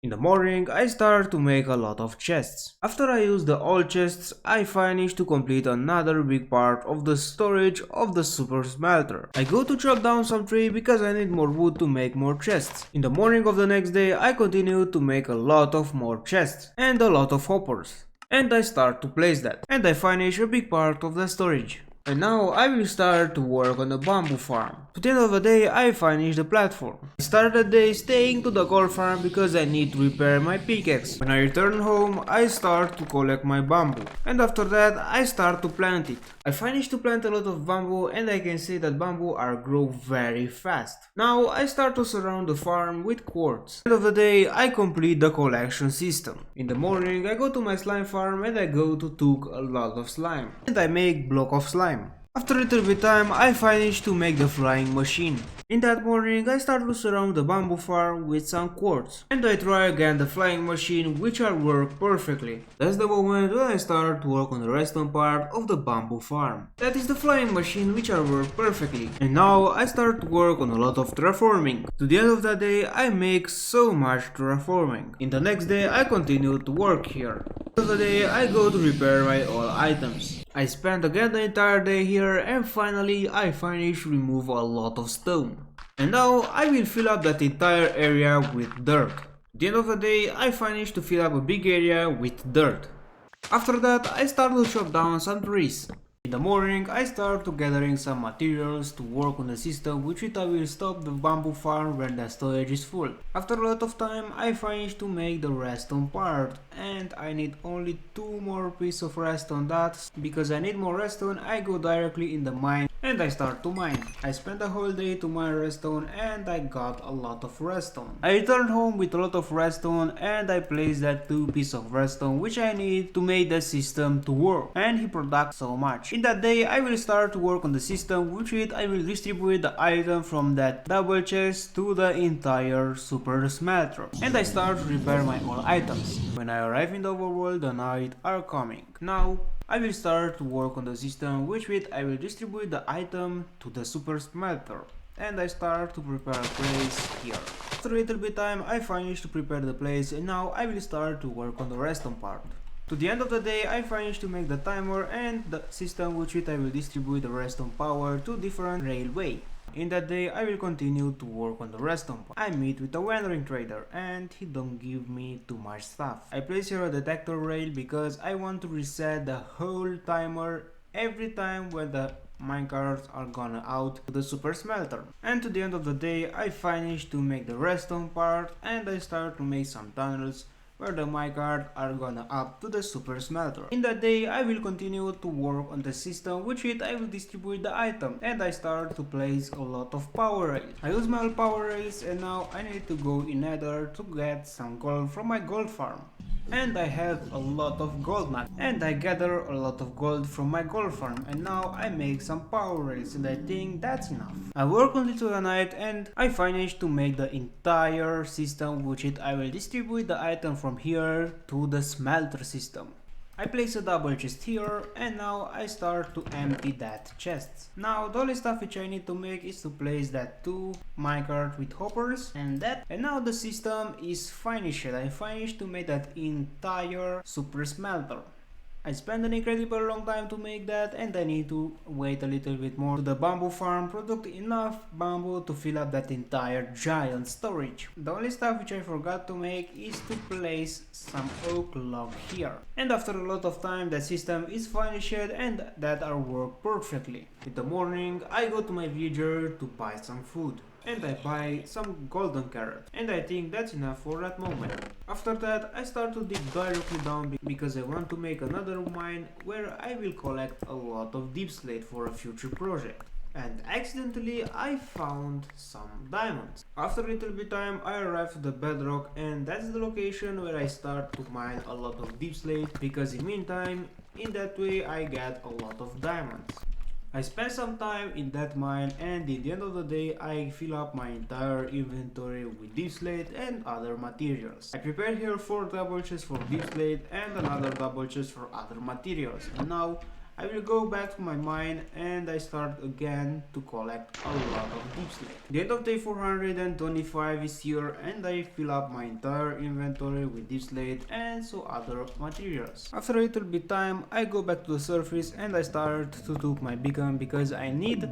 In the morning, I start to make a lot of chests. After I use the old chests, I finish to complete another big part of the storage of the super smelter. I go to chop down some tree because I need more wood to make more chests. In the morning of the next day, I continue to make a lot of more chests and a lot of hoppers. And I start to place that. And I finish a big part of the storage. And now I will start to work on the bamboo farm. To the end of the day I finish the platform. I start the day staying to the gold farm because I need to repair my pickaxe. When I return home I start to collect my bamboo. And after that I start to plant it. I finish to plant a lot of bamboo and I can see that bamboo are grow very fast. Now I start to surround the farm with quartz. At the end of the day I complete the collection system. In the morning I go to my slime farm and I go to cook a lot of slime. And I make block of slime. After a little bit time I finish to make the flying machine. In that morning I start to surround the bamboo farm with some quartz. And I try again the flying machine which are work perfectly. That's the moment when I start to work on the redstone part of the bamboo farm. That is the flying machine which are work perfectly. And now I start to work on a lot of terraforming. To the end of the day I make so much terraforming. In the next day I continue to work here. At the end of the day I go to repair my all items. I spent again the entire day here and finally I finish to remove a lot of stone. And now I will fill up that entire area with dirt. At the end of the day I finish to fill up a big area with dirt. After that I start to chop down some trees. In the morning I start to gathering some materials to work on the system which I will stop the bamboo farm when the storage is full. After a lot of time I finish to make the redstone part and I need only 2 more pieces of redstone. That because I need more redstone I go directly in the mine and I start to mine. I spent the whole day to mine redstone and I got a lot of redstone. I returned home with a lot of redstone and I placed that 2 pieces of redstone which I need to make the system to work, and he products so much. In that day I will start to work on the system which I will distribute the item from that double chest to the entire super smelter. And I start to repair my all items. When I arrive in the overworld the night are coming. Now I will start to work on the system which I will distribute the item to the super smelter. And I start to prepare a place here. After a little bit time I finish to prepare the place and now I will start to work on the redstone part. To the end of the day I finish to make the timer and the system which I will distribute the redstone power to different railway. In that day I will continue to work on the redstone part. I meet with a wandering trader and he don't give me too much stuff. I place here a detector rail because I want to reset the whole timer every time when the minecarts are gone out to the super smelter. And to the end of the day I finish to make the redstone part and I start to make some tunnels where the minecart are gonna up to the super smelter. In that day I will continue to work on the system which I will distribute the item and I start to place a lot of power rails. I use my power rails and now I need to go in nether to get some gold from my gold farm. And I have a lot of gold nuggets and I gather a lot of gold from my gold farm and now I make some power rails and I think that's enough. I work on it to the night and I finish to make the entire system which I will distribute the item from here to the smelter system. I place a double chest here and now I start to empty that chest. Now the only stuff which I need to make is to place that 2 minecart with hoppers and now the system is finished. I finished to make that entire super smelter. I spent an incredible long time to make that and I need to wait a little bit more to the bamboo farm produce enough bamboo to fill up that entire giant storage. The only stuff which I forgot to make is to place some oak log here. And after a lot of time the system is finished and that are work perfectly. In the morning I go to my villager to buy some food. And I buy some golden carrot and I think that's enough for that moment. After that I start to dig directly down because I want to make another mine where I will collect a lot of deep slate for a future project. And accidentally I found some diamonds. After a little bit time I arrive to the bedrock and that's the location where I start to mine a lot of deep slate because in meantime in that way I get a lot of diamonds. I spent some time in that mine and in the end of the day I fill up my entire inventory with deep slate and other materials. I prepared here 4 double chests for deep slate and another double chest for other materials and now I will go back to my mine and I start again to collect a lot of deep slate. The end of day 425 is here and I fill up my entire inventory with deep slate and so other materials. After a little bit time, I go back to the surface and I start to took my beacon because I need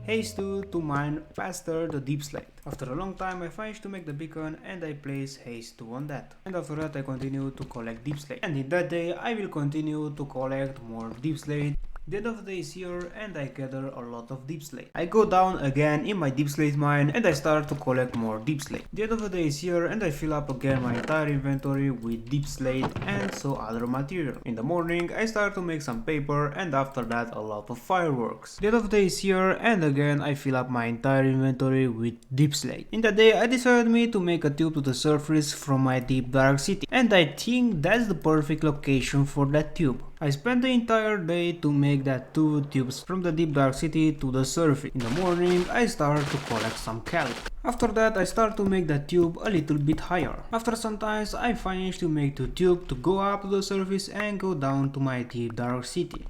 haste to mine faster the deep slate. After a long time I managed to make the beacon and I place haste 2 on that. And after that I continue to collect deep slate. And in that day I will continue to collect more deep slate. The end of the day is here and I gather a lot of deep slate. I go down again in my deep slate mine and I start to collect more deep slate. The end of the day is here and I fill up again my entire inventory with deep slate and so other material. In the morning I start to make some paper and after that a lot of fireworks. The end of the day is here and again I fill up my entire inventory with deep slate. In that day I decided me to make a tube to the surface from my deep dark city and I think that's the perfect location for that tube. I spent the entire day to make that 2 tubes from the deep dark city to the surface. In the morning I start to collect some kelp. After that I start to make that tube a little bit higher. After some time I finish to make 2 tubes to go up to the surface and go down to my deep dark city.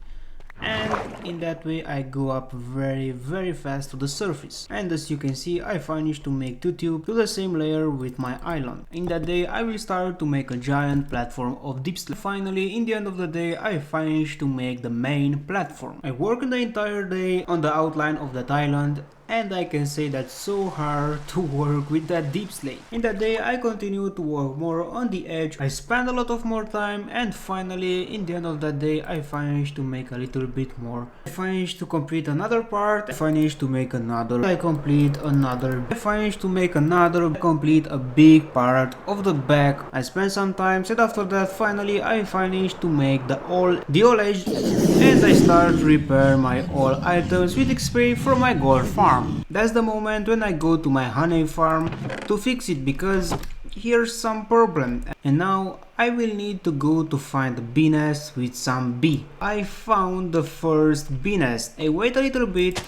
And in that way I go up very fast to the surface. And as you can see I finished to make 2 tubes to the same layer with my island. In that day I will start to make a giant platform of deep slate. Finally in the end of the day I finished to make the main platform. I worked the entire day on the outline of that island and I can say that's so hard to work with that deep slate. In that day I continue to work more on the edge. I spend a lot of more time and finally in the end of that day I finished to make a little bit more. I finished to complete another part. I finished to make another. I complete another. I finished to make another. Complete a big part of the back. I spent some time and after that finally I finished to make the all edge and I start to repair my all items with XP from my gold farm. That's the moment when I go to my honey farm to fix it because here's some problem and now I will need to go to find a bee nest with some bee. I found the first bee nest. I wait a little bit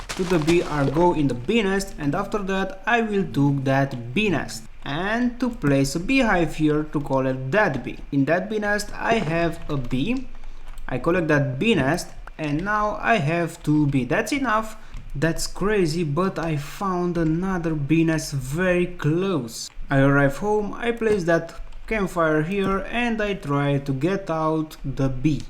to the bee or go in the bee nest and after that I will take that bee nest and to place a beehive here to collect that bee. In that bee nest I have a bee. I collect that bee nest and now I have 2 bees. That's enough. That's crazy, but I found another bee nest very close. I arrive home, I place that campfire here and I try to get out the bee.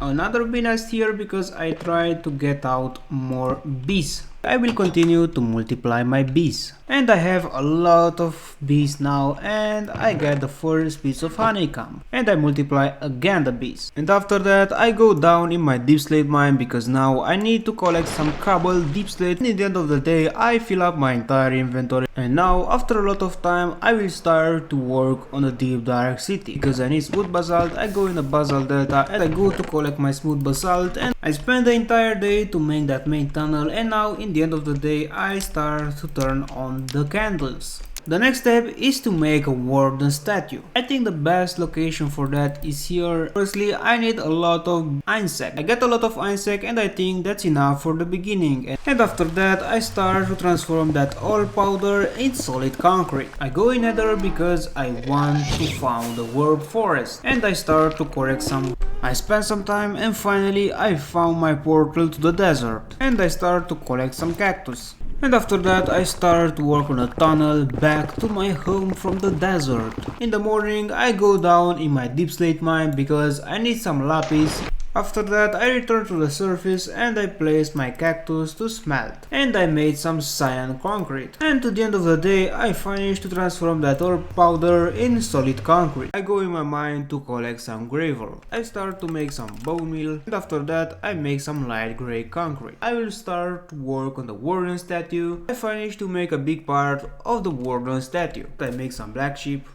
Another bee nest here because I try to get out more bees. I will continue to multiply my bees. And I have a lot of bees now and I get the first piece of honeycomb. And I multiply again the bees. And after that I go down in my deep slate mine because now I need to collect some cobble deep slate. And in the end of the day I fill up my entire inventory. And now after a lot of time I will start to work on the deep dark city. Because I need smooth basalt, I go in the basalt delta and I go to collect my smooth basalt. And I spend the entire day to make that main tunnel and now in the end of the day I start to turn on the candles. The next step is to make a warden statue. I think the best location for that is here. Firstly, I need a lot of insect. I get a lot of insect and I think that's enough for the beginning. And after that, I start to transform that all powder in solid concrete. I go in Nether because I want to found the warp forest. And I start to correct some. I spend some time and finally I found my portal to the desert. And I start to collect some cactus. And after that I start to work on a tunnel back to my home from the desert. In the morning I go down in my deep slate mine because I need some lapis. After that I return to the surface and I place my cactus to smelt. And I made some cyan concrete. And to the end of the day I finished to transform that ore powder in solid concrete. I go in my mine to collect some gravel. I start to make some bone meal and after that I make some light grey concrete. I will start to work on the warden statue. I finished to make a big part of the warden statue. I make some black sheep.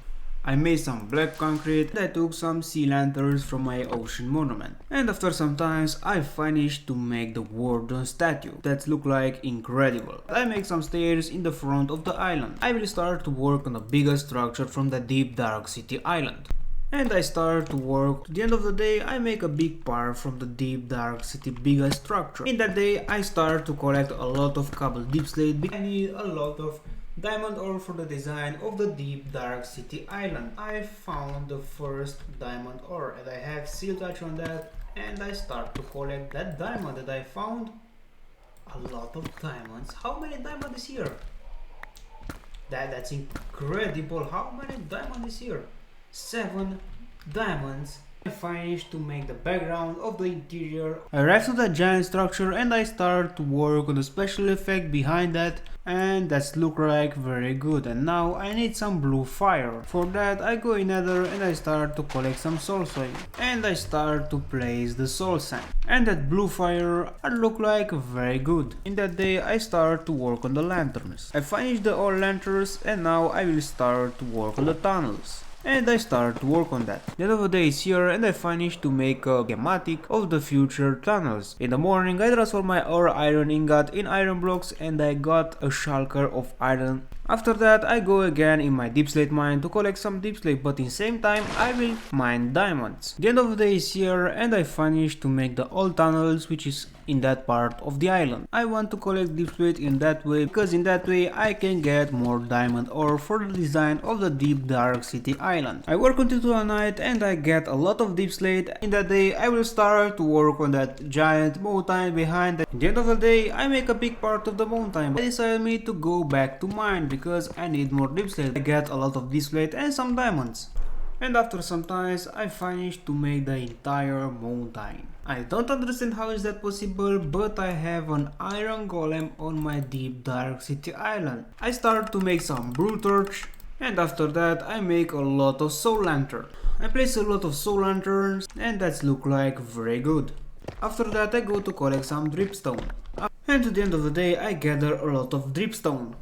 I made some black concrete and I took some sea lanterns from my ocean monument. And after some time I finished to make the warden statue that look like incredible. I make some stairs in the front of the island. I will start to work on the biggest structure from the deep dark city island. And I start to work. At the end of the day I make a big part from the deep dark city biggest structure. In that day I start to collect a lot of cobble deep slate. I need a lot of diamond ore for the design of the deep dark city island. I found the first diamond ore and I have seal touch on that and I start to collect that diamond that I found. A lot of diamonds. How many diamonds is here? That's incredible. How many diamonds is here? 7 diamonds. I finished to make the background of the interior. I arrived to that giant structure and I start to work on the special effect behind that, and that's look like very good. And now I need some blue fire. For that I go in Nether and I start to collect some soul soil. And I start to place the soul sand. And that blue fire look like very good. In that day I start to work on the lanterns. I finished the all lanterns and now I will start to work on the tunnels. And I start to work on that. The end of the day is here and I finished to make a schematic of the future tunnels. In the morning I transform my ore iron ingot in iron blocks and I got a shulker of iron. After that I go again in my deep slate mine to collect some deep slate, but in the same time I will mine diamonds. The end of the day is here and I finished to make the old tunnels which is in that part of the island. I want to collect deep slate in that way because in that way I can get more diamond ore for the design of the deep dark city island. I work until the night and I get a lot of deep slate. In that day I will start to work on that giant mountain behind that. At the end of the day I make a big part of the mountain, but I decided me to go back to mine because I need more deep slate. I get a lot of deep slate and some diamonds. And after some time I finished to make the entire mountain. I don't understand how is that possible, but I have an iron golem on my deep dark city island. I start to make some blue torch, and after that I make a lot of soul lantern. I place a lot of soul lanterns and that's look like very good. After that I go to collect some dripstone. And at the end of the day I gather a lot of dripstone.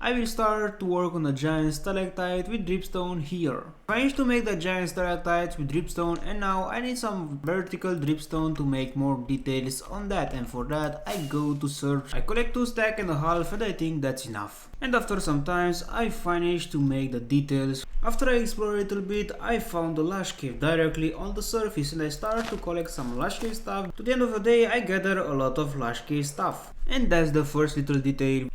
I will start to work on a giant stalactite with dripstone here. I managed to make the giant stalactites with dripstone and now I need some vertical dripstone to make more details on that, and for that I go to search. I collect 2 stacks and a half and I think that's enough. And after some times I finish to make the details. After I explore a little bit I found a lush cave directly on the surface and I start to collect some lush cave stuff. To the end of the day I gather a lot of lush cave stuff. And that's the first little detail.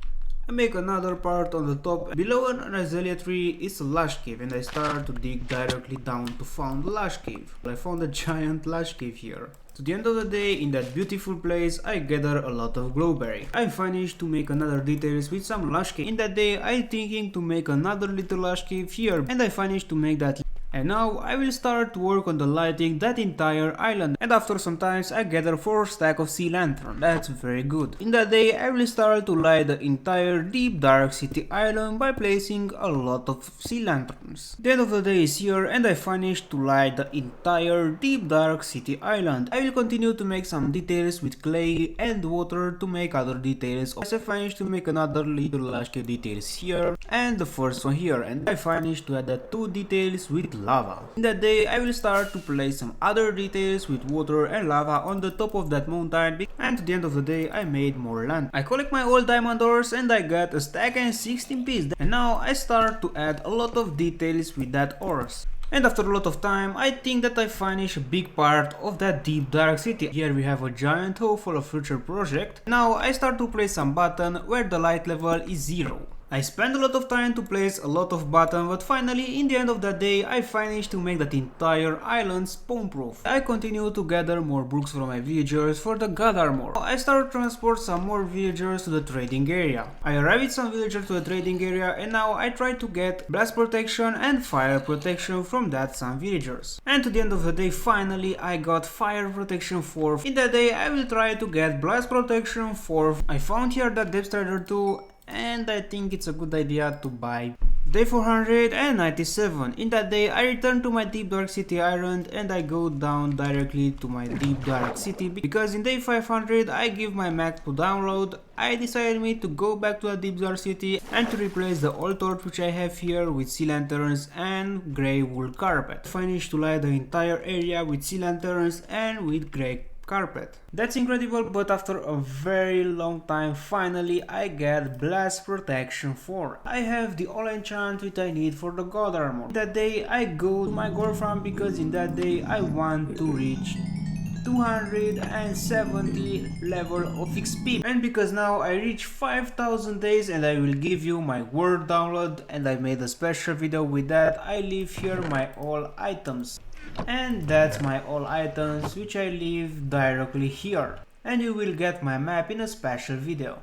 I make another part on the top. Below an azalea tree is a lush cave and I start to dig directly down to find the lush cave. I found a giant lush cave here. To the end of the day, in that beautiful place, I gather a lot of glowberry. I finished to make another details with some lush cave. In that day, I thinking to make another little lush cave here and I finished to make that. And now I will start to work on the lighting that entire island, and after some times I gather 4 stacks of sea lantern. That's very good. In that day I will start to light the entire deep dark city island by placing a lot of sea lanterns. The end of the day is here and I finished to light the entire deep dark city island. I will continue to make some details with clay and water to make other details. As I finished to make another little lush cave details here and the first one here, and I finished to add the 2 details with lava. In that day I will start to place some other details with water and lava on the top of that mountain, and to the end of the day I made more land. I collect my old diamond ores and I got a stack and 16 pieces, and now I start to add a lot of details with that ores. And after a lot of time, I think that I finish a big part of that deep dark city. Here we have a giant hole for a future project. Now I start to place some button where the light level is 0. I spend a lot of time to place a lot of buttons, but finally in the end of that day I finished to make that entire island spawn proof. I continue to gather more bricks from my villagers for the god armor. I start to transport some more villagers to the trading area. I arrive with some villagers to the trading area and now I try to get blast protection and fire protection from that some villagers. And to the end of the day finally I got fire protection 4. In that day I will try to get blast protection 4. I found here that depth strider 2 and I think it's a good idea to buy. Day 497. In that day I return to my deep dark city island and I go down directly to my deep dark city because in day 500 I give my Mac to download. I decided me to go back to a deep dark city and to replace the old torch which I have here with sea lanterns and grey wool carpet. I finished to light the entire area with sea lanterns and with grey carpet. That's incredible, but after a very long time finally I get blast protection 4. I have the all enchant which I need for the god armor. That day I go to my gold farm because in that day I want to reach 270 level of XP. And because now I reach 5000 days and I will give you my word download, and I made a special video with that, I leave here my all items. And that's my all items which I leave directly here. And you will get my map in a special video.